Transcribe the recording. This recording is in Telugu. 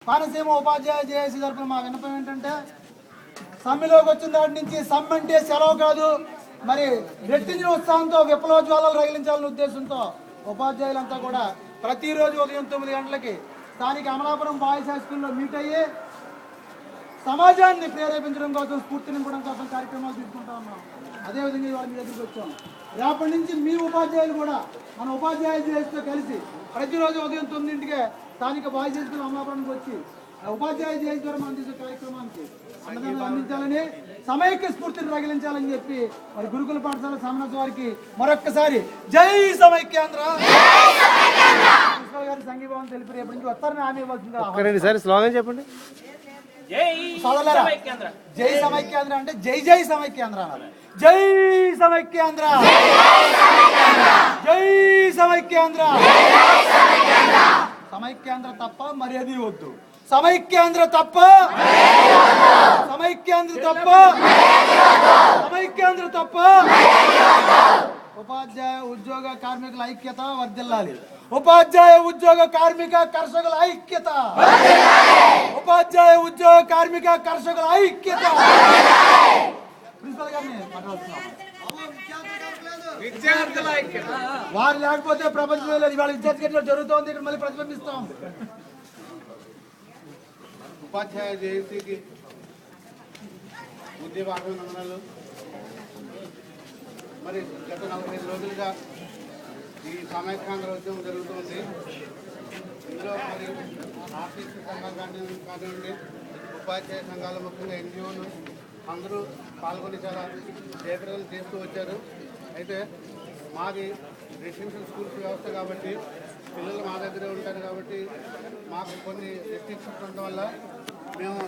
కోనసీమ ఉపాధ్యాయ జేఏసీ తరపున మా విన్నపం ఏంటంటే, సమ్మెలోకి వచ్చిన దాటి నుంచి సమ్మె అంటే సెలవు కాదు, మరి రెట్టించిన ఉత్సాహంతో విప్లవ జ్వాలలు రగిలించాలనే ఉద్దేశంతో ఉపాధ్యాయులంతా కూడా ప్రతిరోజు ఉదయం 9 గంటలకి స్థానిక అమలాపురం బాయ్స్ హై స్కూల్లో మీట్ అయ్యి సమాజాన్ని ప్రేరేపించడం కోసం, స్ఫూర్తి నింపడం కోసం కార్యక్రమాలు తీసుకుంటా ఉన్నాం. అదేవిధంగా ఇవాళ మీ దగ్గరికి వచ్చాం. రేపటి నుంచి మీ ఉపాధ్యాయులు కూడా మన ఉపాధ్యాయ జేఏసీతో కలిసి ప్రతిరోజు ఉదయం 9ంటికే స్థానిక బాయ్స్ హై స్కూల్ అమలాపురానికి వచ్చి ఉపాధ్యాయ జేఏసీ ద్వారా మనం చేసే కార్యక్రమానికి అన్నదానం అందించాలని, సమైక్య స్ఫూర్తిని రగిలించాలని చెప్పి మరి గురుకుల పాఠశాల సమన్వయ వారికి మరొక్కసారి జై సమైక్యాంధ్ర ప్రిన్సిపల్ గారి సంఘీభావం తెలిపి రేపటి నుంచి వస్తారని హామీ ఇవ్వాల్సిందిగా. స్లోగన్ చెప్పండి. జై సమైక్యాంధ్ర అంటే జై జై సమైక్యాంధ్ర అన్నారు. జై సమైక్యాంధ్ర, జై సమైక్యాంధ్ర. సమైక్యాంధ్ర తప్ప మర్యాద వద్దు. సమైక్యాంధ్ర తప్ప, సమైక్యాంధ్ర తప్ప, సమైక్యాంధ్ర తప్ప. ఉపాధ్యాయ ఉద్యోగ కార్మికుల ఐక్యత వర్ధిల్లాలి. ఉపాధ్యాయ ఉద్యోగ కార్మిక కర్షకుల ఐక్యత, ఉపాధ్యాయ ఉద్యోగ కార్మిక కర్షకుల ఐక్యత. ప్రిన్సిపల్ గారిని వారు లేకపోతే ప్రపంచంలో లేదు. ఇవాళ విద్యార్థి జరుగుతోంది, ఇక్కడ మళ్ళీ ప్రతిబింబిస్తాం. ఉపాధ్యాయ జేఏసీకి ఉద్యోగ అభినందనలు. మరి గత 45 రోజులుగా ఈ సమైక్యాంధ్ర ఉద్యమం జరుగుతుంది. ఇందులో మరి ఆర్టీసీ సంఘాలు కానివ్వండి, ఉపాధ్యాయ సంఘాలు, ముఖ్యంగా ఎన్జిఓలు అందరూ పాల్గొని చాలా సేకరణలు చేస్తూ వచ్చారు. అయితే మాది రెసిడెన్షియల్ స్కూల్స్ వ్యవస్థ కాబట్టి పిల్లలు మా దగ్గరే ఉంటారు కాబట్టి మాకు కొన్ని రిస్ట్రిక్షన్స్ ఉండడం వల్ల మేము